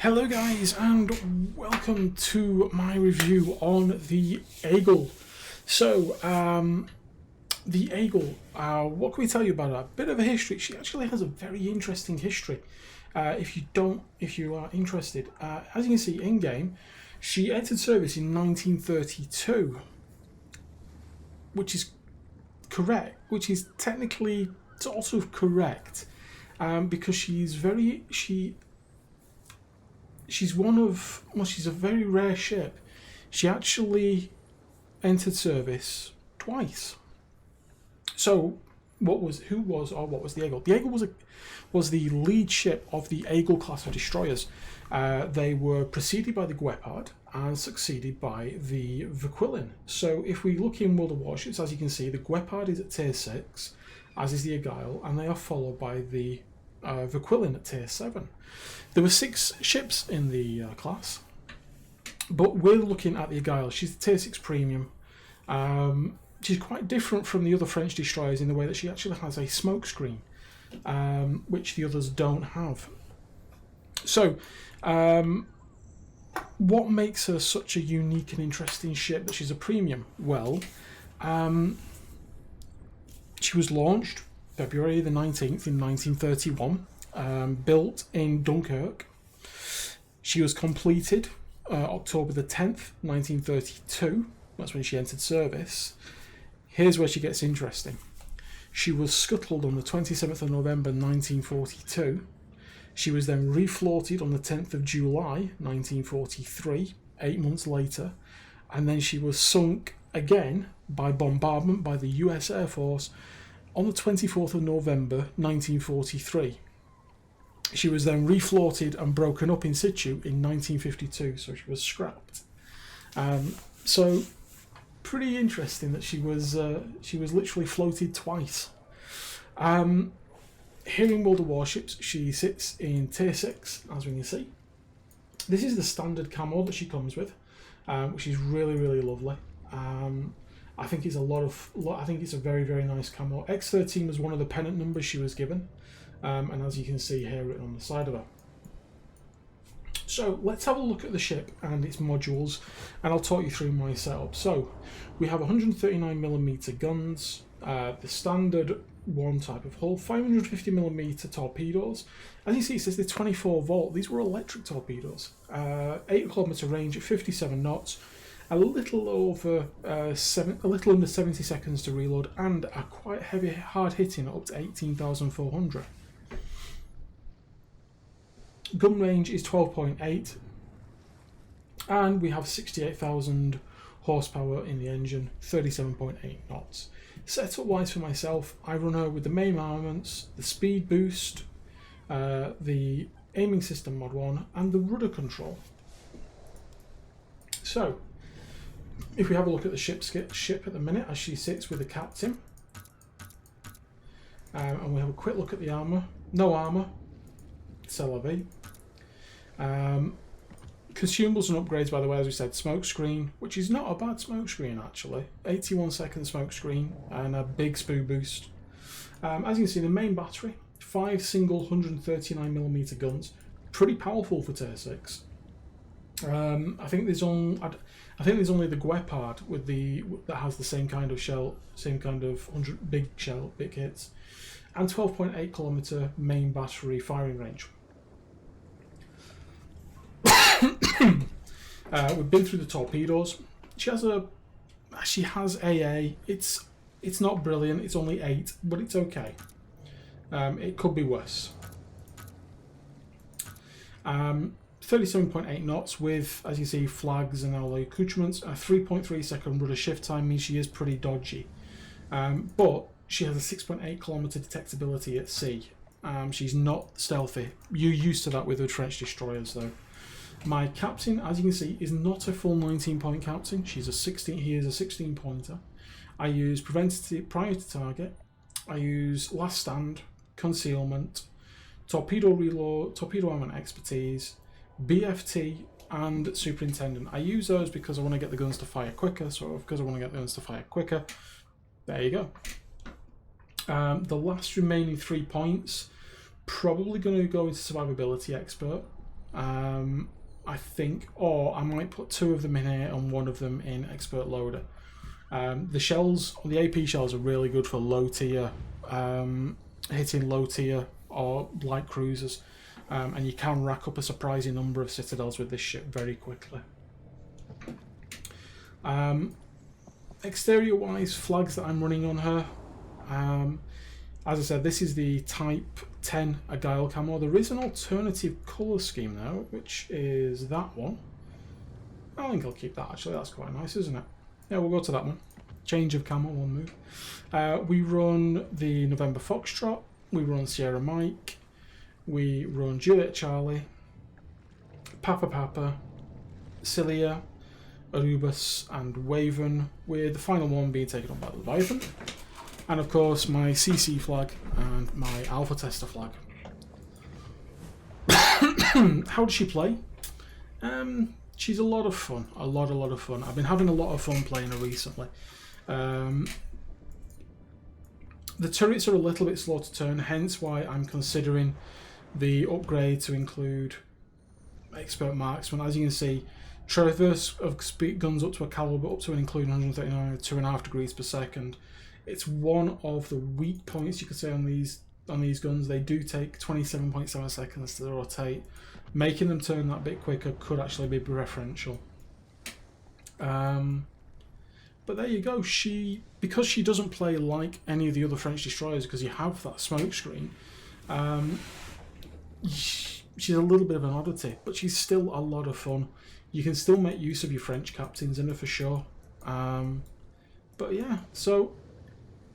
Hello guys, and welcome to my review on the Aigle. So, the Aigle, what can we tell you about her? A bit of a history. She actually has a very interesting history. If you are interested, as you can see in game, she entered service in 1932, which is correct, which is technically sort of correct, because she's a very rare ship. She actually entered service twice. So, what was the Aigle? The Aigle was the lead ship of the Aigle class of destroyers. They were preceded by the Guepard and succeeded by the Verquillin. So, if we look in World of Warships, as you can see, the Guepard is at tier 6, as is the Aigle, and they are followed by the Verquillin at tier 7. There were 6 ships in the class, but we're looking at the Aigle. She's the tier 6 premium. She's quite different from the other French destroyers in the way that she actually has a smoke screen, which the others don't have. So, what makes her such a unique and interesting ship that she's a premium? Well, she was launched February the 19th in 1931, built in Dunkirk. She was completed October the 10th, 1932. That's when she entered service. Here's where she gets interesting. She was scuttled on the 27th of November 1942. She was then refloated on the 10th of July 1943, 8 months later, and then she was sunk again by bombardment by the US Air Force on the 24th of November 1943. She was then refloated and broken up in situ in 1952, so she was scrapped. So pretty interesting that she was literally floated twice. Here in World of Warships, she sits in tier 6, as we can see. This is the standard camo that she comes with, which is really lovely. I think it's a very, very nice camo. X13 was one of the pennant numbers she was given, and as you can see here written on the side of her. So let's have a look at the ship and its modules, and I'll talk you through my setup. So we have 139mm guns, the standard one type of hull, 550mm torpedoes. As you see, it says they're 24 volt. These were electric torpedoes. 8 kilometer range at 57 knots. A little under 70 seconds to reload, and a quite heavy, hard hitting up to 18,400. Gun range is 12.8, and we have 68,000 horsepower in the engine, 37.8 knots. Setup wise for myself, I run her with the main armaments, the speed boost, the aiming system mod 1, and the rudder control. So, if we have a look at the ship at the minute as she sits with the captain, and we have a quick look at the armour. No armour, c'est la vie. Consumables and upgrades, by the way, as we said, smoke screen, which is not a bad smoke screen actually. 81-second smoke screen and a big speed boost. As you can see, the main battery, 5 single 139mm guns, pretty powerful for tier 6. I think there's only the Guepard that has the same kind of shell, same kind of 100 big hits, and 12.8 kilometer main battery firing range. We've been through the torpedoes. She has AA. It's not brilliant. It's only 8, but it's okay. It could be worse. 37.8 knots with, as you see, flags and all the accoutrements. A 3.3 second rudder shift time means she is pretty dodgy. But she has a 6.8 kilometer detectability at sea. She's not stealthy. You're used to that with the French destroyers, though. My captain, as you can see, is not a full 19-point captain. He is a 16-pointer. I use preventative prior to target. I use last stand, concealment, torpedo reload, torpedo armament expertise, BFT, and superintendent. I use those because I want to get the guns to fire quicker. There you go. The last remaining 3 points, probably going to go into survivability expert. I think, or I might put 2 of them in here and 1 of them in expert loader. The shells, the AP shells, are really good for low tier, hitting low tier or light cruisers, and you can rack up a surprising number of citadels with this ship very quickly. Exterior wise, flags that I'm running on her, as I said, this is the Type 10 Aigle camo. There is an alternative colour scheme now, which is that one. I think I'll keep that actually, that's quite nice, isn't it? Yeah, we'll go to that one. Change of camo, one move. We run the November Foxtrot, we run Sierra Mike, we run Juliet Charlie, Papa Papa, Cilia, Arubus and Waven, with the final one being taken on by the Leviathan. And of course my CC flag and my Alpha Tester flag. How does she play? She's a lot of fun, a lot of fun. I've been having a lot of fun playing her recently. The turrets are a little bit slow to turn, hence why I'm considering the upgrade to include expert marksman. As you can see, traverse of speed guns up to a caliber up to and including 139 at 2.5 degrees per second. It's one of the weak points you could say on these guns. They do take 27.7 seconds to rotate. Making them turn that bit quicker could actually be preferential. But there you go. Because she doesn't play like any of the other French destroyers, because you have that smoke screen, she's a little bit of an oddity, but she's still a lot of fun. You can still make use of your French captains in her for sure. But yeah, so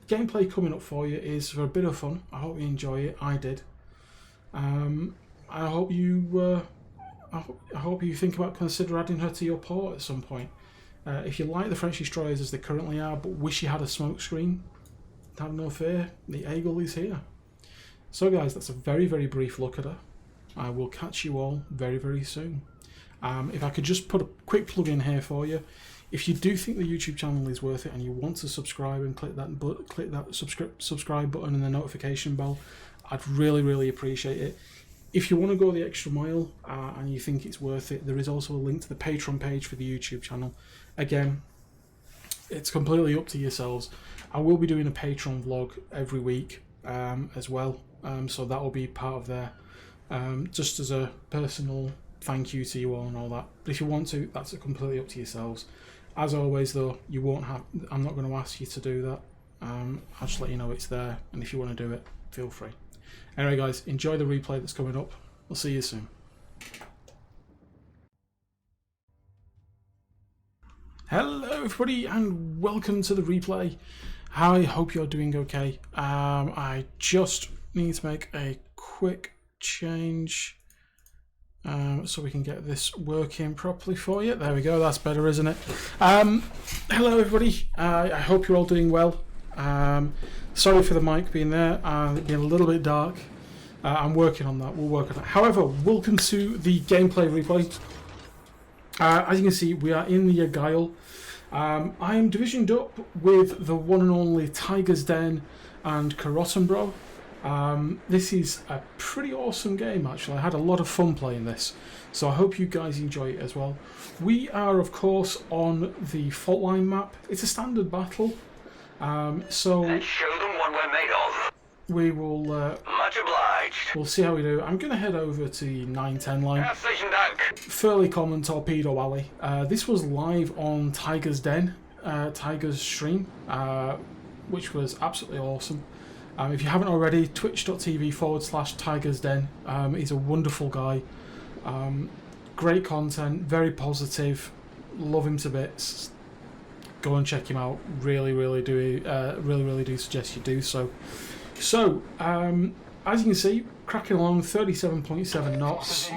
gameplay coming up for you is for a bit of fun. I hope you enjoy it. I did. I hope you think about consider adding her to your port at some point. If you like the French destroyers as they currently are, but wish you had a smoke screen, have no fear. The Aigle is here. So guys, that's a very brief look at her. I will catch you all very soon. If I could just put a quick plug in here for you. If you do think the YouTube channel is worth it and you want to subscribe and click that subscribe button and the notification bell, I'd really appreciate it. If you want to go the extra mile and you think it's worth it, there is also a link to the Patreon page for the YouTube channel. Again, it's completely up to yourselves. I will be doing a Patreon vlog every week as well, so that will be part of there, just as a personal thank you to you all and all that. But if you want to, that's completely up to yourselves. As always though, you won't have, I'm not going to ask you to do that. I'll just let you know it's there, and if you want to do it, feel free. Anyway guys, enjoy the replay that's coming up. We'll see you soon. Hello everybody and welcome to the replay. I hope you're doing okay. I just need to make a quick change so we can get this working properly for you. There we go, that's better, isn't it? Hello everybody, I hope you're all doing well. Sorry for the mic being there and it being a little bit dark. I'm working on that, we'll work on that. However, welcome to the gameplay replay. As you can see, we are in the Aigle. I am divisioned up with the one and only Tiger's Den and Carottenbro. This is a pretty awesome game actually. I had a lot of fun playing this, so I hope you guys enjoy it as well. We are of course on the fault line map. It's a standard battle, so let's show them what we're made of. We will much obliged. We'll see how we do. I'm going to head over to the 910 line. Fairly common Torpedo Alley. This was live on Tiger's Den, Tiger's stream, which was absolutely awesome. If you haven't already, twitch.tv/Tiger's Den. He's a wonderful guy. Great content, very positive. Love him to bits. Go and check him out. Really do suggest you do so. So, as you can see, cracking along 37.7 knots.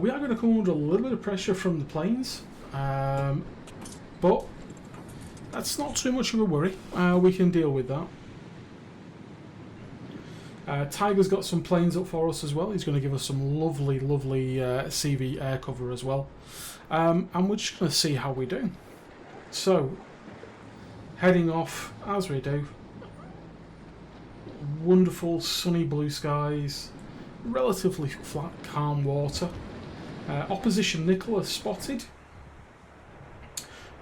We are going to come under a little bit of pressure from the planes, but that's not too much of a worry. We can deal with that. Tiger's got some planes up for us as well. He's going to give us some lovely CV air cover as well. And we're just going to see how we do. So, heading off as we do. Wonderful sunny blue skies, relatively flat, calm water. Opposition Nicholas spotted.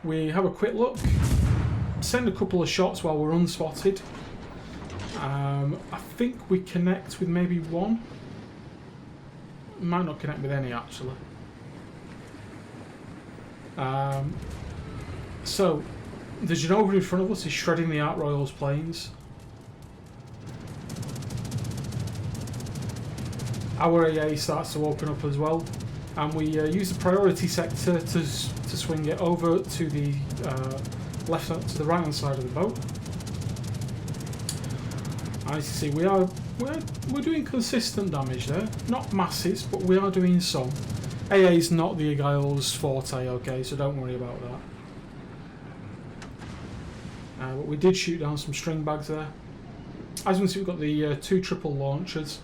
We have a quick look, send a couple of shots while we're unspotted. I think we connect with maybe one. Might not connect with any actually. So the Genova in front of us is shredding the Ark Royals planes. Our AA starts to open up as well, and we use the priority sector to swing it over to the left, to the right hand side of the boat. As you see, we're doing consistent damage there, not masses, but we are doing some. AA is not the Aigle's forte, okay, so don't worry about that. But we did shoot down some string bags there. As you can see, we've got the 2 triple launchers.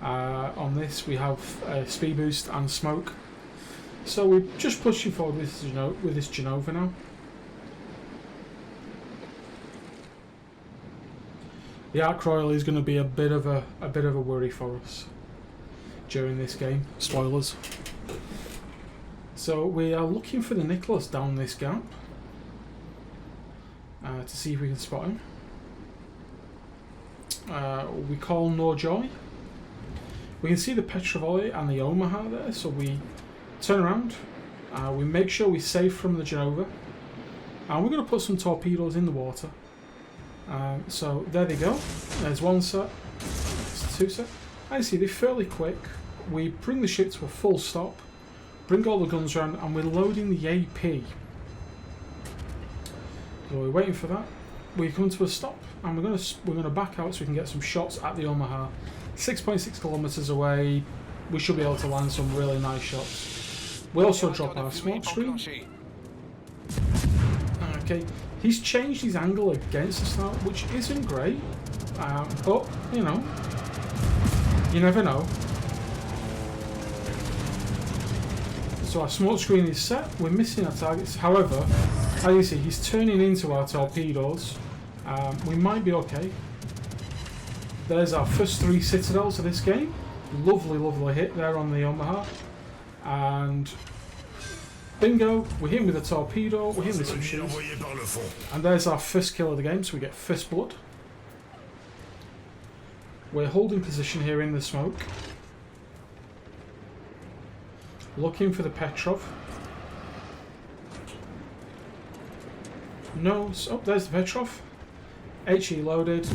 On this, we have speed boost and smoke. So we're just pushing forward with this Genova now. The Ark Royal is going to be a bit of a worry for us during this game. Spoilers. So we are looking for the Nicholas down this gap to see if we can spot him. We call no joy. We can see the Petrovoy and the Omaha there, so we turn around, we make sure we're safe from the Genova, and we're going to put some torpedoes in the water. So there they go. There's one set, there's 2 set. As you see, they're fairly quick. We bring the ship to a full stop, bring all the guns around, and we're loading the AP. So we're waiting for that. We come to a stop, and we're going to back out so we can get some shots at the Omaha. 6.6 kilometers away. We should be able to land some really nice shots. We also drop our smoke screen. Okay, he's changed his angle against us now, which isn't great, but you know, you never know. So our smoke screen is set. We're missing our targets. However, as you see, he's turning into our torpedoes. We might be okay. There's our first 3 citadels of this game. Lovely, lovely hit there on the Omaha. And bingo, we hit him with a torpedo, we hit him with some shields. And there's our first kill of the game, so we get first blood. We're holding position here in the smoke. Looking for the Petrov. No, oh, there's the Petrov. HE loaded.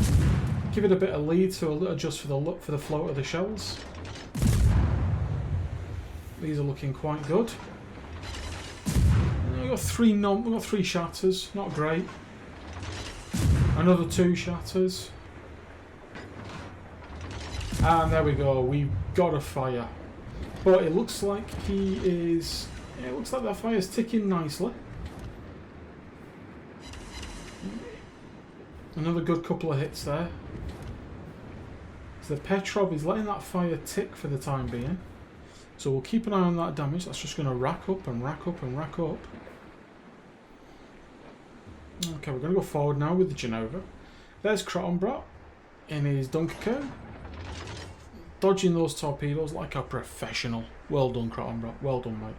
Give it a bit of lead to adjust for the float of the shells. These are looking quite good. We've got 3 shatters, not great. Another 2 shatters. And there we go, we've got a fire. But it looks like it looks like that fire's ticking nicely. Another good couple of hits there. So the Petrov is letting that fire tick for the time being. So we'll keep an eye on that damage. That's just going to rack up and rack up and rack up. Okay, we're going to go forward now with the Genova. There's Crottenbrat in his Dunkirk. Dodging those torpedoes like a professional. Well done, Crottenbrat. Well done, mate.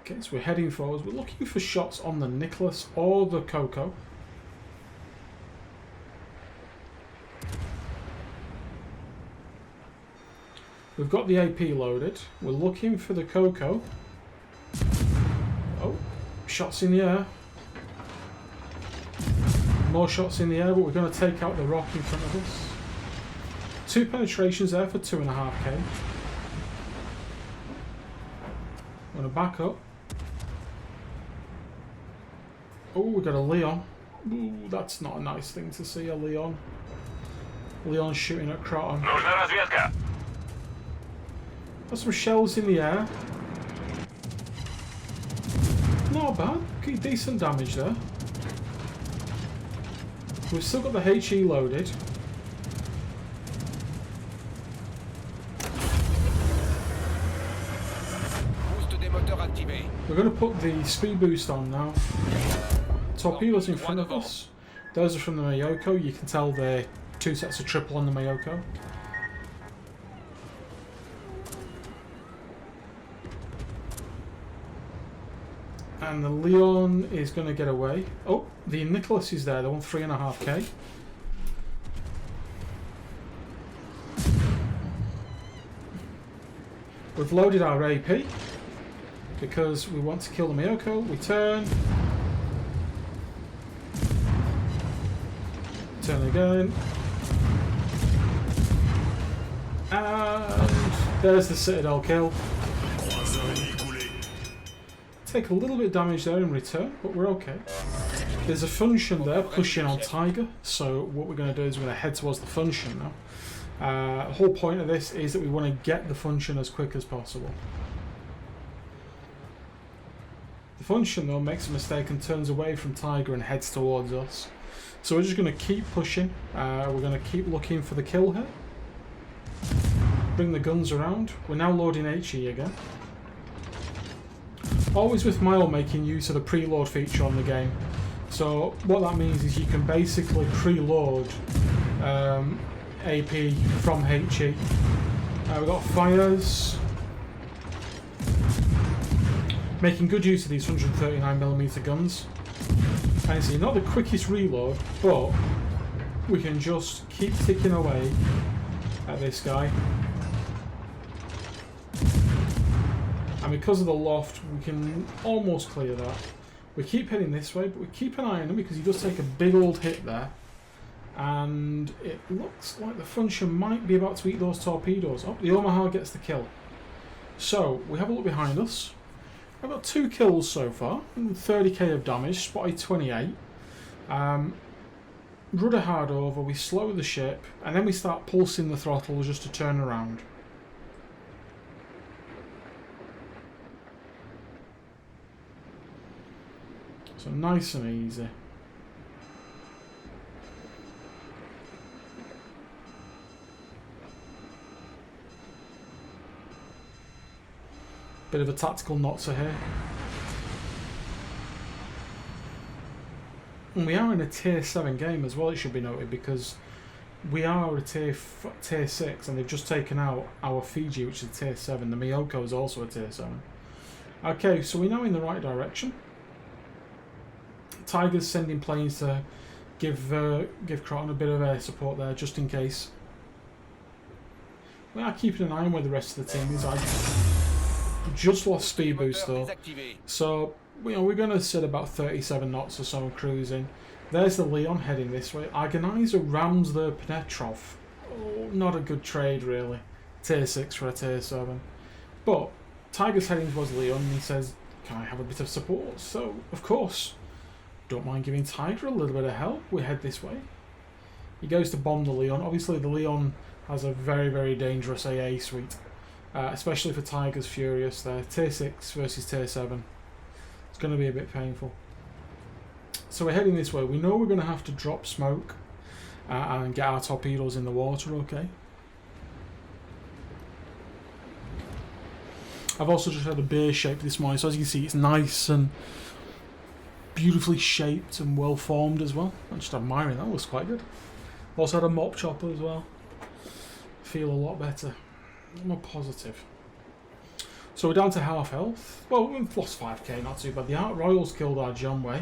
Okay, so we're heading forwards. We're looking for shots on the Nicholas or the Coco. We've got the AP loaded. We're looking for the Coco. Oh, shots in the air. More shots in the air, but we're going to take out the rock in front of us. 2 penetrations there for 2.5k. I'm going to back up. Oh, we got a Leon. Ooh, that's not a nice thing to see, a Leon. Leon shooting at Croton. Got some shells in the air. Not bad. Decent damage there. We've still got the HE loaded. We're going to put the speed boost on now. Torpedoes in front of us. Those are from the Mayoko. You can tell they're 2 sets of triple on the Mayoko. And the Leon is going to get away. Oh, the Nicholas is there. They want 3.5k. We've loaded our AP because we want to kill the Mayoko. We turn. Turn again. And there's the Citadel kill. Take a little bit of damage there in return, but we're okay. There's a function there pushing on Tiger, so what we're going to do is we're going to head towards the function now. The whole point of this is that we want to get the function as quick as possible. The function though makes a mistake and turns away from Tiger and heads towards us. So we're just going to keep pushing. We're going to keep looking for the kill here. Bring the guns around. We're now loading HE again. Always with Mile making use of the preload feature on the game. So what that means is you can basically preload AP from HE. We've got fires. Making good use of these 139mm guns. And see, not the quickest reload, but we can just keep ticking away at this guy. And because of the loft, we can almost clear that. We keep heading this way, but we keep an eye on him because he does take a big old hit there. And it looks like the function might be about to eat those torpedoes. Oh, the Omaha gets the kill. So, we have a look behind us. I've got 2 kills so far, 30k of damage, spotted 28. Rudder hard over, we slow the ship, and then we start pulsing the throttle just to turn around. So nice and easy. Bit of a tactical notzer here. And we are in a tier 7 game as well, it should be noted, because we are a tier 6 and they've just taken out our Fiji, which is tier 7. The Miyoko is also a tier 7. Okay, so we're now in the right direction. Tiger's sending planes to give Croton a bit of air support there, just in case. We are keeping an eye on where the rest of the team is. I just lost speed boost though, so we're going to sit about 37 knots or so and cruising. There's the Leon heading this way. Agonizer rams the Penetrov. Oh, not a good trade really. Tier 6 for a tier 7. But Tiger's heading towards Leon and he says, can I have a bit of support? So, of course, don't mind giving Tiger a little bit of help. We head this way. He goes to bomb the Leon. Obviously the Leon has a very, very dangerous AA suite. Especially for Tiger's Furious there. Tier 6 versus Tier 7. It's going to be a bit painful. So we're heading this way. We know we're going to have to drop smoke and get our torpedoes in the water, okay? I've also just had a beer shape this morning, so as you can see it's nice and beautifully shaped and well formed as well. I'm just admiring that, looks quite good. Also had a mop chopper as well. Feel a lot better. More positive. So we're down to half health. Well, we've lost 5k, not too bad. The Art Royals killed our John Way.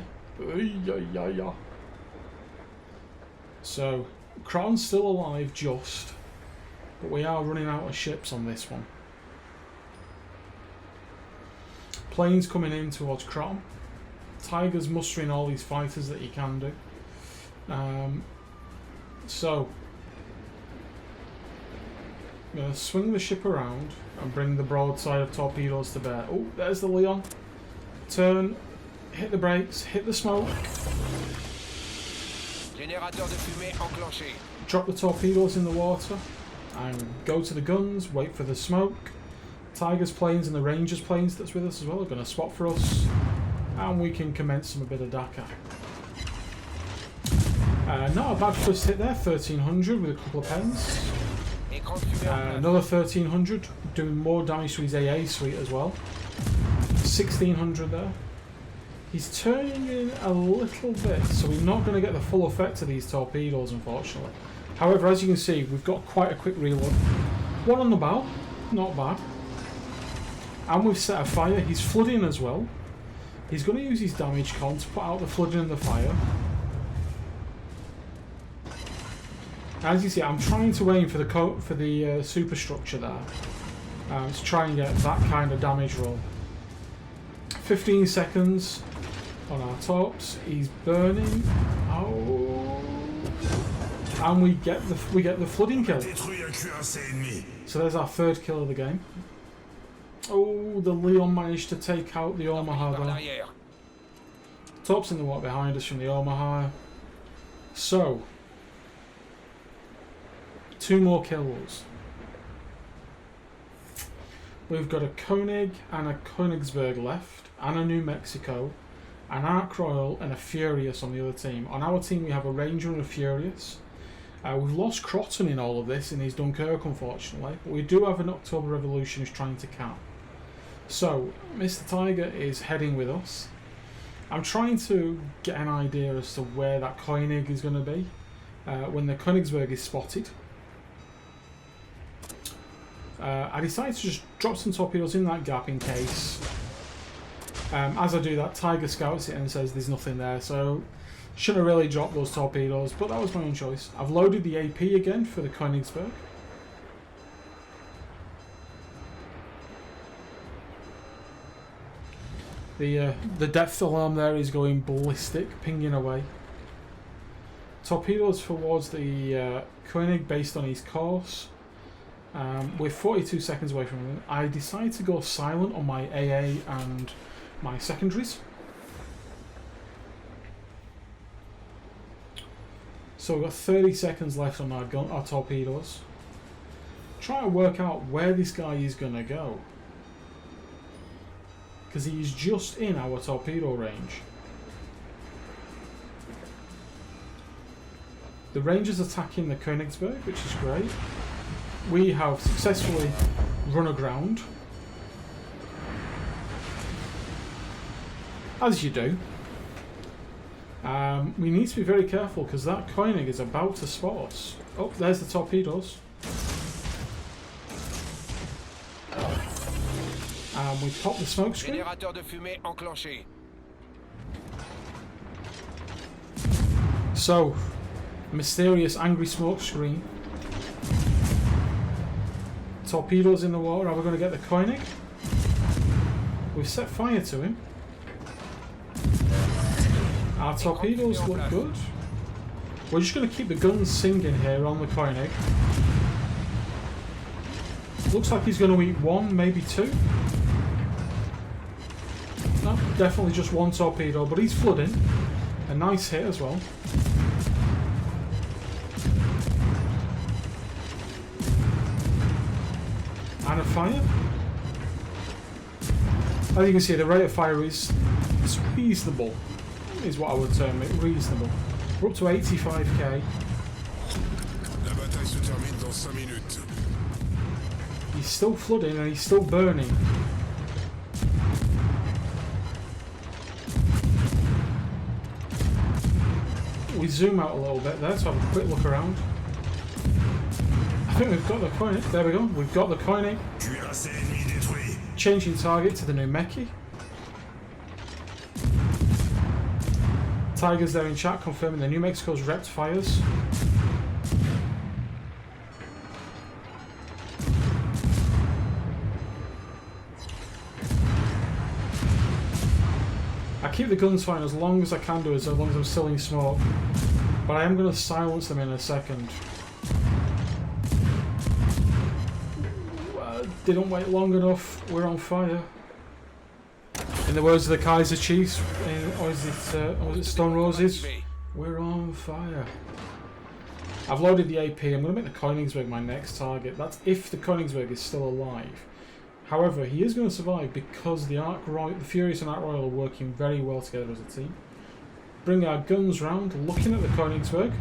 So Croton's still alive just, but we are running out of ships on this one. Planes coming in towards Croton. Tiger's mustering all these fighters that he can do. So I'm going to swing the ship around and bring the broadside of torpedoes to bear. Oh, there's the Leon. Turn, hit the brakes, hit the smoke. Générateur de fumée enclenché. Drop the torpedoes in the water and go to the guns, wait for the smoke. Tiger's planes and the Ranger's planes that's with us as well are going to swap for us, and we can commence a bit of Dakar. Not a bad first hit there, 1300 with a couple of pens. Another 1300, doing more damage to his AA suite as well. 1600 there. He's turning in a little bit, so we're not going to get the full effect of these torpedoes, unfortunately. However, as you can see, we've got quite a quick reload. One on the bow, not bad. And we've set a fire. He's flooding as well. He's going to use his damage con to put out the flooding and the fire. As you see, I'm trying to aim for the superstructure there. To try and get that kind of damage roll. 15 seconds on our tops. He's burning. Oh, and we get the flooding kill. So there's our third kill of the game. Oh, the Leon managed to take out the Omaha there. Tops in the water behind us from the Omaha. So 2 more kills. We've got a Koenig and a Königsberg left, and a New Mexico, an Ark Royal and a Furious on the other team. On our team we have a Ranger and a Furious. We've lost Crotton in all of this, in his Dunkirk unfortunately, but we do have an October Revolution who's trying to cap. So, Mr. Tiger is heading with us. I'm trying to get an idea as to where that Koenig is going to be when the Königsberg is spotted. I decided to just drop some torpedoes in that gap in case. As I do that, Tiger scouts it and says there's nothing there, so shouldn't have really dropped those torpedoes, but that was my own choice. I've loaded the AP again for the Königsberg. The depth alarm there is going ballistic, pinging away. Torpedoes towards the Koenig based on his course. We're 42 seconds away from him. I decided to go silent on my AA and my secondaries. So we've got 30 seconds left on our torpedoes. Try to work out where this guy is going to go, because he's just in our torpedo range. The Ranger's attacking the Königsberg, which is great. We have successfully run aground, as you do. We need to be very careful because that Koenig is about to spot us. Oh, there's the torpedoes. We pop the smoke screen. Générateur de fumée enclenché. So, mysterious angry smoke screen. Torpedoes in the water. Are we going to get the Koenig? We've set fire to him. Our torpedoes look good. We're just going to keep the guns singing here on the Koenig. Looks like he's going to eat 1, maybe 2. No, definitely just 1 torpedo, but he's flooding. A nice hit as well. And a fire. As you can see, the rate of fire is reasonable, is what I would term it, reasonable. We're up to 85k. La bataille se termine dans 5 minutes. He's still flooding and he's still burning. We zoom out a little bit there to have a quick look around. I think we've got the Koenig. There we go. We've got the Koenig. Changing target to the New Mexico. Tiger's there in chat confirming the New Mexico's repped fires. I keep the guns firing as long as I can do, as long as I'm still in smoke. But I am going to silence them in a second. Didn't wait long enough. We're on fire. In the words of the Kaiser Chiefs, or is it Stone Roses? We're on fire. I've loaded the AP. I'm going to make the Königsberg my next target. That's if the Königsberg is still alive. However, he is going to survive because the Furious and Ark Royal are working very well together as a team. Bring our guns round, looking at the Königsberg.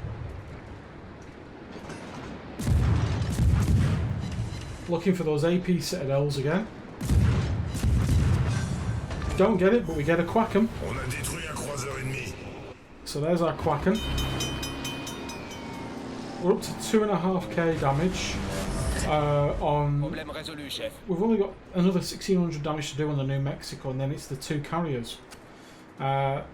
Looking for those AP citadels again. Don't get it, but we get a Quackham. So there's our Quackham. we're up to 2.5k damage on. Problème résolu, chef. We've only got another 1600 damage to do on the New Mexico, and then it's the 2 carriers. The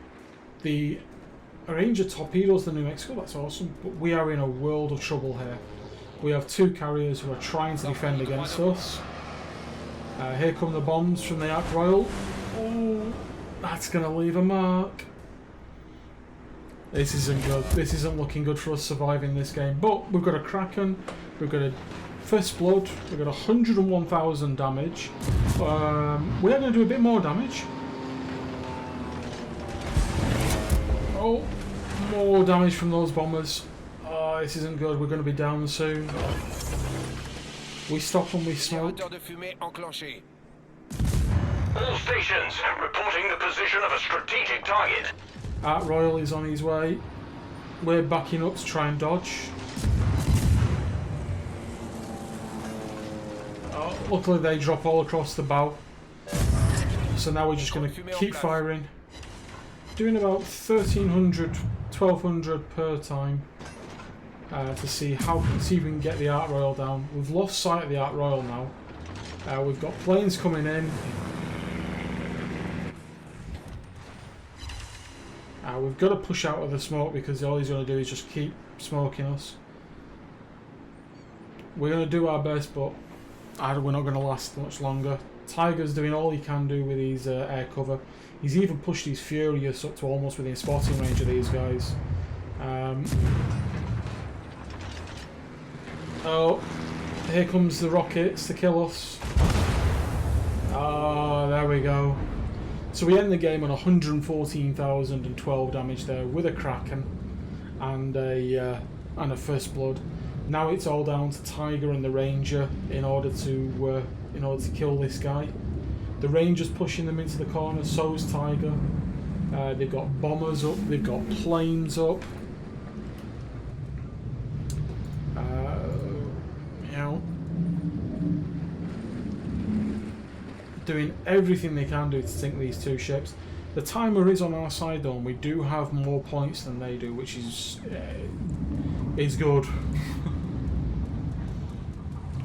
Ranger torpedoes the New Mexico, that's awesome, but we are in a world of trouble here. We have 2 carriers who are trying to defend against us. Here come the bombs from the Ark Royal. Oh, that's going to leave a mark. This isn't good. This isn't looking good for us surviving this game. But we've got a Kraken, we've got a First Blood, we've got 101,000 damage. We are going to do a bit more damage. Oh, more damage from those bombers. Oh, this isn't good. We're going to be down soon. We stop when we smoke. Générateur de fumée enclenché. All stations reporting the position of a strategic target. Ark Royal is on his way. We're backing up to try and dodge. Oh, luckily they drop all across the bow. So now we're just going to keep firing. Doing about 1,300, 1,200 per time to see if we can get the Ark Royal down. We've lost sight of the Ark Royal now. We've got planes coming in. We've got to push out of the smoke because all he's going to do is just keep smoking us. We're going to do our best, but we're not going to last much longer. Tiger's doing all he can do with his air cover. He's even pushed his Furious up to almost within spotting range of these guys. Oh, here comes the rockets to kill us. Ah, there we go. So we end the game on 114,012 damage there with a Kraken and a First Blood. Now it's all down to Tiger and the Ranger in order to kill this guy. The Ranger's pushing them into the corner, so's Tiger. They've got bombers up, they've got planes up. Doing everything they can do to sink these 2 ships. The timer is on our side though, and we do have more points than they do, which is good.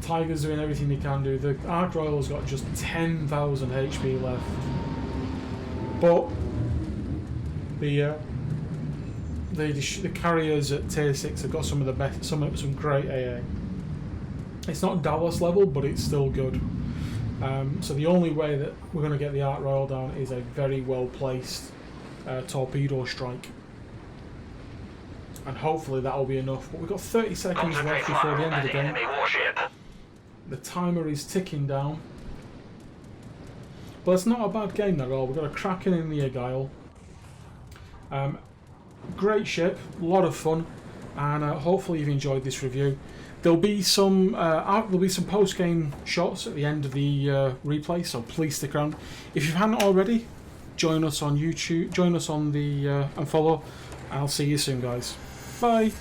Tiger's doing everything he can do. The Ark Royal's got just 10,000 HP left, but the carriers at tier 6 have got some of the best, some great AA. It's not Dallas level, but it's still good. So the only way that we're going to get the Ark Royal down is a very well placed torpedo strike, and hopefully that will be enough. But we've got 30 seconds left before the end of the game. The timer is ticking down, but it's not a bad game at all. We've got a Kraken in the Aigle. Great ship, a lot of fun, and hopefully you've enjoyed this review. There'll be some post-game shots at the end of the replay, so please stick around. If you haven't already, join us on YouTube, join us on the and follow. I'll see you soon, guys. Bye.